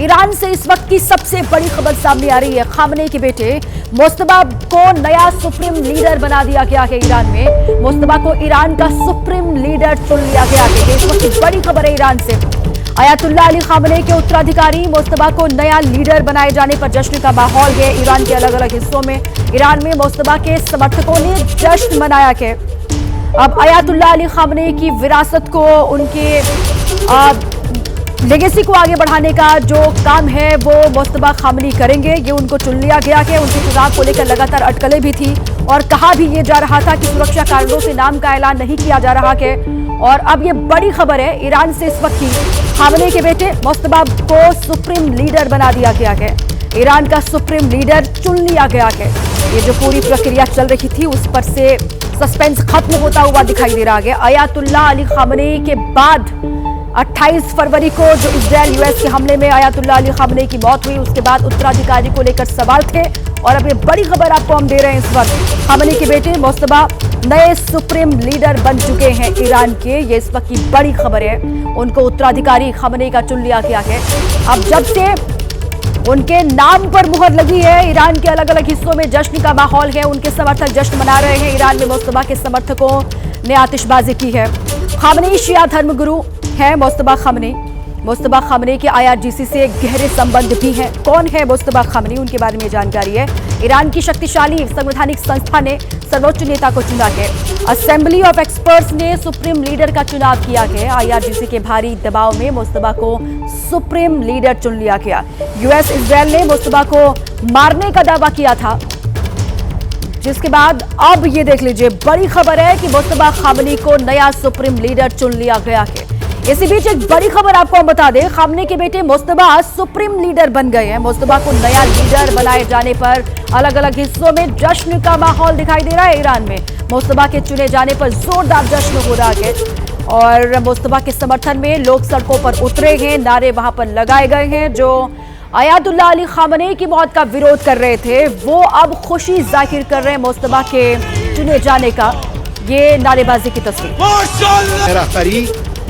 Iran से इस वक्त की सबसे बड़ी खबर सामने आ रही है। खामनेई के बेटे मुस्तफा को नया सुप्रीम लीडर बना दिया गया है। ईरान में मुस्तफा को ईरान का सुप्रीम लीडर चुन लिया गया है। इस वक्त की बड़ी खबर है ईरान से। अयातुल्लाह अली खामनेई के उत्तराधिकारी मुस्तफा को नया लीडर बनाए जाने पर जश्न का माहौल है। ईरान के अलग अलग हिस्सों में ईरान में मुस्तफा के समर्थकों ने जश्न मनाया है। अब अयातुल्लाह अली खामनेई की विरासत को, उनके लेगेसी को आगे बढ़ाने का जो काम है वो मुस्तफा खामनेई करेंगे। ये उनको चुन लिया गया है। उनके चुनाव को लेकर लगातार अटकलें भी थी और कहा भी ये जा रहा था कि सुरक्षा कारणों से नाम का ऐलान नहीं किया जा रहा है। और अब ये बड़ी खबर है ईरान से इस वक्त की। खामनेई के बेटे मुस्तफा को सुप्रीम लीडर बना दिया गया है। ईरान का सुप्रीम लीडर चुन लिया गया है। ये जो पूरी प्रक्रिया चल रही थी उस पर से सस्पेंस खत्म होता हुआ दिखाई दे रहा है। अयातुल्लाह अली खामनेई के बाद 28 फरवरी को जो इजराइल यूएस के हमले में अयातुल्लाह अली खामनेई की मौत हुई, उसके बाद उत्तराधिकारी को लेकर सवाल थे। और अब ये बड़ी खबर आपको हम दे रहे हैं इस वक्त। खामनेई के बेटे मुस्तफा नए सुप्रीम लीडर बन चुके हैं ईरान के। ये इस वक्त की बड़ी खबर है। उनको उत्तराधिकारी खामनेई का चुन लिया गया है। अब जब से उनके नाम पर मुहर लगी है, ईरान के अलग अलग हिस्सों में जश्न का माहौल है। उनके समर्थक जश्न मना रहे हैं। ईरान में मुस्तफा के समर्थकों ने आतिशबाजी की है। खामनेई शिया धर्मगुरु है मुस्तफा खामनेई। मुस्तफा खामनेई के IRGC से गहरे संबंध भी हैं। कौन है मुस्तफा खामनेई, उनके बारे में जानकारी है। ईरान की शक्तिशाली संवैधानिक संस्था ने सर्वोच्च नेता को चुना है। असेंबली ऑफ एक्सपर्ट्स ने सुप्रीम लीडर का चुनाव किया है। IRGC के भारी दबाव में मुस्तफा को सुप्रीम लीडर चुन लिया गया। यूएस इजराइल ने मुस्तफा को मारने का दावा किया था, जिसके बाद अब ये देख लीजिए बड़ी खबर है कि मुस्तफा खामनेई को नया सुप्रीम लीडर चुन लिया गया है। इसी बीच एक बड़ी खबर आपको हम बता दें, खामनेई के बेटे मुस्तफा सुप्रीम लीडर बन गए हैं। मुस्तफा को नया लीडर बनाए जाने पर अलग अलग हिस्सों में जश्न का माहौल दिखाई दे रहा है। ईरान में मुस्तफा के चुने जाने पर जोरदार जश्न हो रहा है और मुस्तफा के समर्थन में लोग सड़कों पर उतरे हैं, नारे वहां पर लगाए गए हैं। जो अयातुल्लाह अली खामनेई की मौत का विरोध कर रहे थे वो अब खुशी जाहिर कर रहे हैं मुस्तफा के चुने जाने का। ये नारेबाजी की तस्वीर।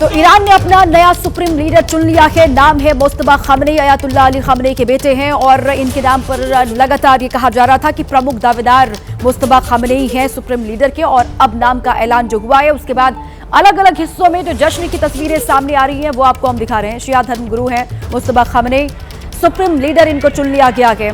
तो ईरान ने अपना नया सुप्रीम लीडर चुन लिया है। नाम है मुस्तफा खामनेई। अयातुल्लाह अली खामनेई के बेटे हैं और इनके नाम पर लगातार ये कहा जा रहा था कि प्रमुख दावेदार मुस्तफा खामनेई हैं सुप्रीम लीडर के। और अब नाम का ऐलान जो हुआ है उसके बाद अलग अलग हिस्सों में जो जश्न की तस्वीरें सामने आ रही हैं वो आपको हम दिखा रहे हैं। शिया धर्मगुरु हैं मुस्तफा खामनेई, सुप्रीम लीडर इनको चुन लिया गया है।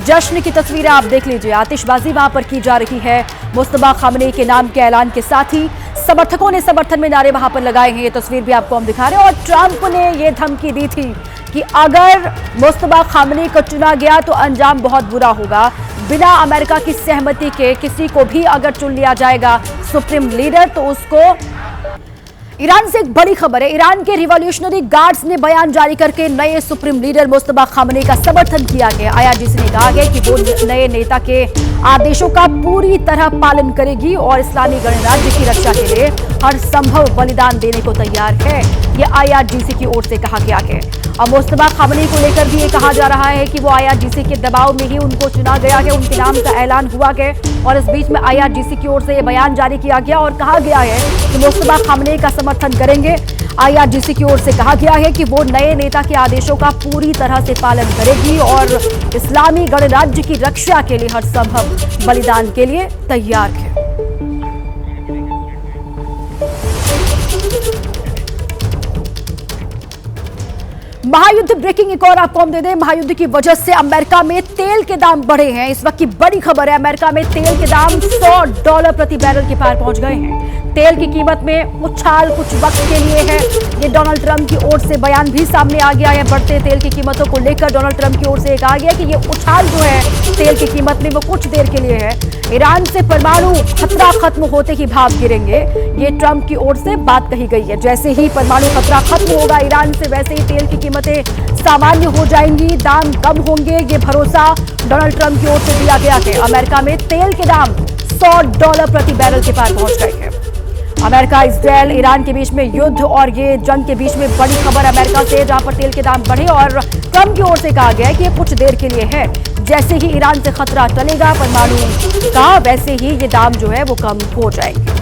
जश्न की तस्वीरें आप देख लीजिए, आतिशबाजी वहां पर की जा रही है। मुस्तफा खामनेई के नाम के ऐलान के साथ ही समर्थकों ने समर्थन में नारे वहां पर लगाए हैं। ये तस्वीर भी आपको हम दिखा रहे हैं। और ट्रंप ने ये धमकी दी थी कि अगर मुस्तफा खामनेई को चुना गया तो अंजाम बहुत बुरा होगा। बिना अमेरिका की सहमति के किसी को भी अगर चुन लिया जाएगा सुप्रीम लीडर तो उसको। ईरान से एक बड़ी खबर है। ईरान के रिवॉल्यूशनरी गार्ड्स ने बयान जारी करके नए सुप्रीम लीडर मुस्तफा खामनेई का समर्थन किया है। IRGC ने कहा है कि वो नए नेता के आदेशों का पूरी तरह पालन करेगी और इस्लामी गणराज्य की रक्षा के लिए हर संभव बलिदान देने को तैयार है। ये IRGC की ओर से कहा गया है। अब मुस्तफा खामनेई को लेकर भी ये कहा जा रहा है कि वो IRGC के दबाव में ही उनको चुना गया है, उनके नाम का ऐलान हुआ है। और इस बीच में IRGC की ओर से ये बयान जारी किया गया और कहा गया है कि मुस्तफा खामनेई का समर्थन करेंगे। IRGC की ओर से कहा गया है कि वो नए नेता के आदेशों का पूरी तरह से पालन करेगी और इस्लामी गणराज्य की रक्षा के लिए हर संभव बलिदान के लिए तैयार है। महायुद्ध ब्रेकिंग एक और आपको हम दे दें। महायुद्ध की वजह से अमेरिका में तेल के दाम बढ़े हैं। इस वक्त की बड़ी खबर है, अमेरिका में तेल के दाम $100 प्रति बैरल के पार पहुंच गए हैं। तेल की कीमत में उछाल कुछ वक्त के लिए है। ये डोनाल्ड ट्रंप की ओर से बयान भी सामने आ गया है। बढ़ते तेल की कीमतों को लेकर डोनाल्ड ट्रंप की ओर से कहा गया कि ये उछाल जो है तेल की कीमत में वो कुछ देर के लिए है। ईरान से परमाणु खतरा खत्म होते ही भाव गिरेंगे, ये ट्रंप की ओर से बात कही गई है। जैसे ही परमाणु खतरा खत्म होगा ईरान से, वैसे ही तेल की कीमतें सामान्य हो जाएंगी, दाम कम होंगे, ये भरोसा डोनाल्ड ट्रंप की ओर से दिया गया है। अमेरिका में तेल के दाम $100 प्रति बैरल के पार पहुंच गए हैं। अमेरिका, इजरायल, ईरान के बीच में युद्ध और ये जंग के बीच में बड़ी खबर अमेरिका से, जहां पर तेल के दाम बढ़े और ट्रंप की ओर से कहा गया है कि ये कुछ देर के लिए है। जैसे ही ईरान से खतरा टलेगा परमाणु का, वैसे ही ये दाम जो है वो कम हो जाएंगे।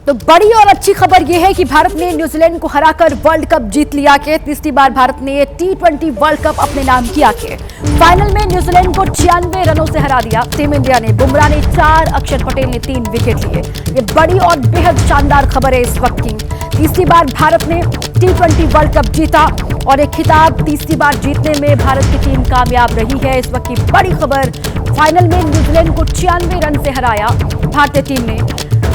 तो बड़ी और अच्छी खबर यह है कि भारत ने न्यूजीलैंड को हराकर वर्ल्ड कप जीत लिया के तीसरी बार भारत ने T20 वर्ल्ड कप अपने नाम किया के फाइनल में न्यूजीलैंड को 96 रनों से हरा दिया। टीम इंडिया ने, बुमराह ने 4, अक्षर पटेल ने 3 विकेट लिए। ये बड़ी और बेहद शानदार खबर है इस वक्त की। तीसरी बार भारत ने T20 वर्ल्ड कप जीता और एक खिताब तीसरी बार जीतने में भारत की टीम कामयाब रही है। इस वक्त की बड़ी खबर, फाइनल में न्यूजीलैंड को 96 रन से हराया भारतीय टीम ने।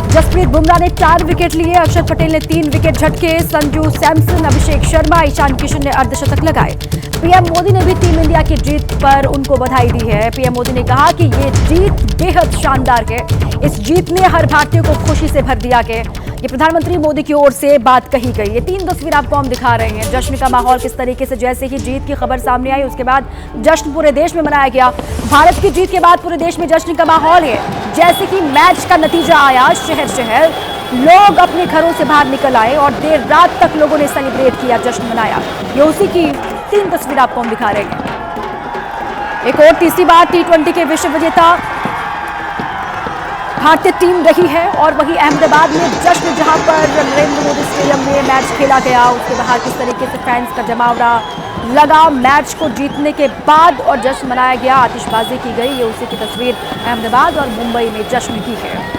जसप्रीत बुमराह ने 4 विकेट लिए, अक्षर पटेल ने 3 विकेट झटके, संजू सैमसन, अभिषेक शर्मा, ईशान किशन ने अर्धशतक लगाए। पीएम मोदी ने भी टीम इंडिया की जीत पर उनको बधाई दी है। पीएम मोदी ने कहा कि ये जीत बेहद शानदार है, इस जीत ने हर भारतीय को खुशी से भर दिया है। ये प्रधानमंत्री मोदी की ओर से बात कही गई। ये 3 तस्वीर आपको हम दिखा रहे हैं। जश्न का माहौल किस तरीके से, जैसे ही जीत की खबर सामने आई उसके बाद जश्न पूरे देश में मनाया गया। भारत की जीत के बाद पूरे देश में जश्न का माहौल है। जैसे कि मैच का नतीजा आया, शहर शहर लोग अपने घरों से बाहर निकल आए और देर रात तक लोगों ने सेलिब्रेट किया, जश्न मनाया। ये उसी की 3 तस्वीर आपको हम दिखा रहे हैं। एक और तीसरी बार T20 के विश्व विजेता भारतीय टीम रही है और वही अहमदाबाद में जश्न, जहां पर नरेंद्र मोदी स्टेडियम में मैच खेला गया, उसके बाहर किस तरीके से फैंस का जमावड़ा लगा। मैच को जीतने के बाद और जश्न मनाया गया, आतिशबाजी की गई। ये उसी की तस्वीर अहमदाबाद और मुंबई में जश्न की है।